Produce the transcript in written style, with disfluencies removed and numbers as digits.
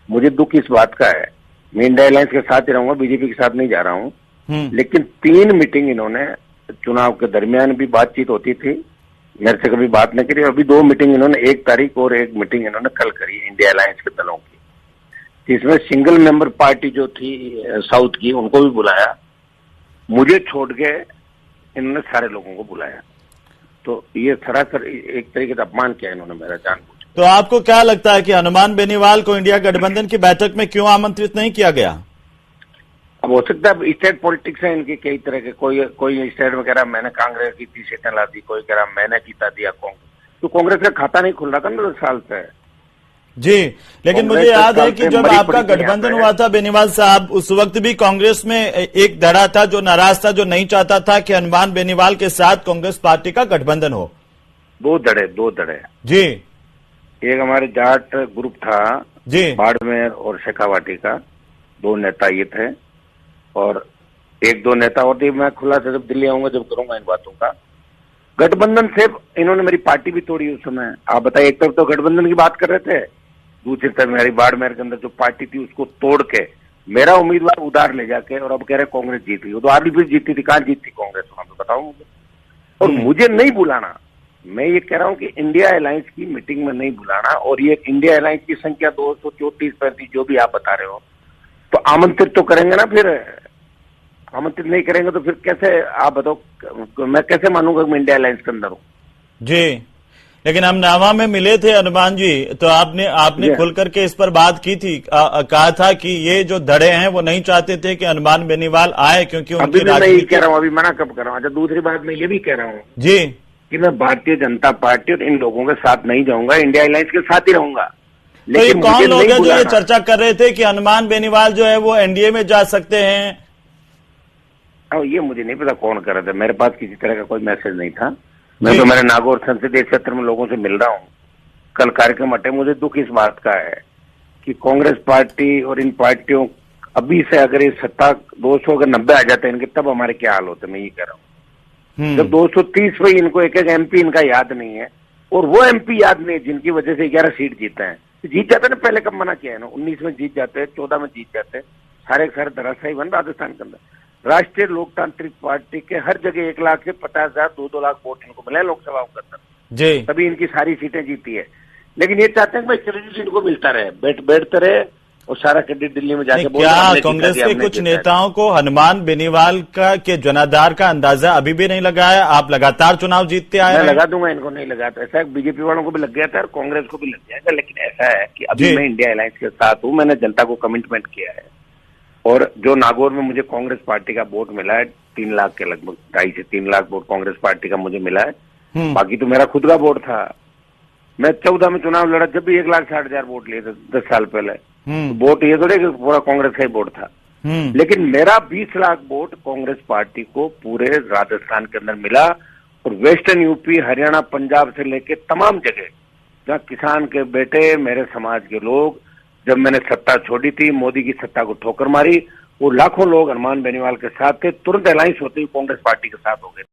मुझे दुख इस बात का है, मैं इंडिया अलायंस के साथ ही रहूंगा, बीजेपी के साथ नहीं जा रहा हूँ। लेकिन 3 मीटिंग इन्होंने चुनाव के दरमियान भी बातचीत होती थी, मेरे से कभी बात नहीं करी। अभी 2 मीटिंग इन्होंने 1 तारीख और 1 मीटिंग इन्होंने कल करी इंडिया अलायंस के दलों की, जिसमें सिंगल मेंबर पार्टी जो थी साउथ की उनको भी बुलाया, मुझे छोड़ के इन्होंने सारे लोगों को बुलाया। तो ये सरासर एक तरीके से अपमान किया इन्होंने मेरा जानबूझ। तो आपको क्या लगता है कि हनुमान बेनीवाल को इंडिया गठबंधन की बैठक में क्यों आमंत्रित नहीं किया गया? अब हो सकता है स्टेट पॉलिटिक्स है इनकी कई तरह के, कोई स्टेट में कह रहा मैंने कांग्रेस की 30 सीटें ला दी, कोई कह रहा मैंने जीता दिया कांग्रेस। तो कांग्रेस का खाता नहीं खुल रहा था ना 10 साल से जी। लेकिन मुझे याद है कि जब आपका गठबंधन हुआ था बेनीवाल साहब, उस वक्त भी कांग्रेस में एक धड़ा था जो नाराज था, जो नहीं चाहता था कि हनुमान बेनीवाल के साथ कांग्रेस पार्टी का गठबंधन हो। 2 धड़े जी। एक हमारे जाट ग्रुप था जी, बाड़मेर और शेखावाटी का, 2 नेता ये थे, और 1-2 नेता और थे। मैं खुला से जब दिल्ली आऊंगा जब करूंगा इन बातों का। गठबंधन से इन्होंने मेरी पार्टी भी तोड़ी उस समय। आप बताइए, एक तरफ तो गठबंधन की बात कर रहे थे, दूसरी तरफ मेरी बाड़मेर के अंदर जो पार्टी थी उसको तोड़ के मेरा उम्मीदवार उधार ले जाके, और अब कह रहे कांग्रेस जीत गई। वो तो आधी फिर जीती थी, कहाँ जीती कांग्रेस, वहां पे बताओ मुझे। और मुझे नहीं बुलाना, मैं ये कह रहा हूं कि इंडिया अलायंस की मीटिंग में नहीं बुलाना, और ये इंडिया अलायंस की संख्या 234-35 जो भी आप बता रहे हो, तो आमंत्रित तो करेंगे ना। फिर आमंत्रित नहीं करेंगे तो फिर कैसे, आप बताओ मैं कैसे मानूंगा कि मैं इंडिया अलायंस के अंदर हूँ? जी। लेकिन हम नावा में मिले थे हनुमान जी, तो आपने खुल करके इस पर बात की थी, कहा था कि ये जो धड़े हैं वो नहीं चाहते थे कि हनुमान बेनीवाल आए, क्योंकि अभी मैं ये कह रहा हूँ, अभी मना कब कर रहा हूँ। अच्छा, दूसरी बात मैं ये भी कह रहा हूँ जी कि मैं भारतीय जनता पार्टी और इन लोगों के साथ नहीं जाऊंगा, इंडिया अलायंस के साथ ही रहूंगा। तो ये कौन लोग हैं जो ये चर्चा कर रहे थे कि हनुमान बेनीवाल जो है वो एनडीए में जा सकते हैं? अब ये मुझे नहीं पता कौन कर रहे थे, मेरे पास किसी तरह का कोई मैसेज नहीं था। मैं तो मेरे नागौर संसदीय क्षेत्र में लोगों से मिल रहा हूँ, कल कार्यक्रम हटे। मुझे दुख इस बात का है कि कांग्रेस पार्टी और इन पार्टियों अभी से अगर ये सत्ता 200 अगर 90 आ जाते हैं इनके, तब हमारे क्या हाल होते, मैं ये कह रहा हूँ। जब 230 पे इनको एक एमपी इनका याद नहीं है, और वो एमपी याद नहीं है जिनकी वजह से 11 सीट जीते हैं। जीत जाते ना, पहले कब मना किया है ना, 19 में जीत जाते, 14 में जीत जाते, सारे धराशायी बन राजस्थान के अंदर। राष्ट्रीय लोकतांत्रिक पार्टी के हर जगह 1 लाख से 50,000 2-2 लाख वोट इनको मिले लोकसभा के अंदर जी, तभी इनकी सारी सीटें जीती है। लेकिन ये चाहते हैं कि भाई क्रेडिट इनको मिलता रहे, बैठते रहे, और सारा क्रेडिट दिल्ली में जाके। क्या कांग्रेस के कुछ नेताओं को हनुमान बेनीवाल के जनाधार का अंदाजा अभी भी नहीं लगाया? आप लगातार चुनाव जीतते आए। मैं लगा दूंगा, इनको नहीं लगा। तो ऐसा है, बीजेपी वालों को भी लग गया था और कांग्रेस को भी लग जाएगा। लेकिन ऐसा है कि अभी मैं इंडिया अलायंस के साथ हूँ, मैंने जनता को कमिटमेंट किया है, और जो नागौर में मुझे कांग्रेस पार्टी का वोट मिला है 3 लाख के लगभग, 2.5 से 3 लाख वोट कांग्रेस पार्टी का मुझे मिला है। बाकी तो मेरा खुद का वोट था। मैं 14 में चुनाव लड़ा, जब भी 1,60,000 वोट लिए थे 10 साल पहले। वोट ये थोड़े कि पूरा कांग्रेस का ही वोट था। लेकिन मेरा 20 लाख वोट कांग्रेस पार्टी को पूरे राजस्थान के अंदर मिला, और वेस्टर्न यूपी, हरियाणा, पंजाब से लेके तमाम जगह जहाँ किसान के बेटे, मेरे समाज के लोग, जब मैंने सत्ता छोड़ी थी, मोदी की सत्ता को ठोकर मारी, वो लाखों लोग हनुमान बेनीवाल के साथ थे, तुरंत अलायंस होते ही कांग्रेस पार्टी के साथ हो गए।